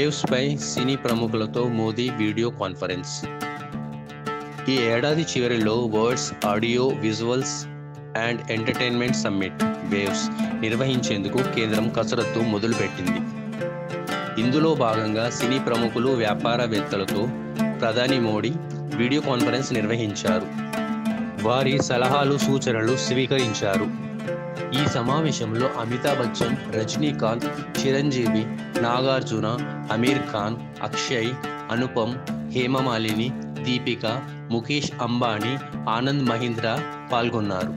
Waves పై సినీ ప్రముఖులతో Modi video conference. ఈ ఏడాది చివరిలో words audio visuals and entertainment summit waves నిర్వహించేందుకు కేంద్రం కసరత్తు మొదలుపెట్టింది. ఇందులో భాగంగా సినీ ప్రముఖులు, వ్యాపారవేత్తలతో ప్రధాని మోడీ వీడియో కాన్ఫరెన్స్ నిర్వహించారు. వారి సలహాలు, సూచనలు స్వీకరించారు. ఈ సమావేశంలో అమితాబ్ బచ్చన్, రజనీకాంత్, చిరంజీవి, నాగార్జున, అమీర్ ఖాన్, అక్షయ్, అనుపమ్, హేమమాలిని, దీపిక, ముఖేష్ అంబానీ, ఆనంద్ మహీంద్రా పాల్గొన్నారు.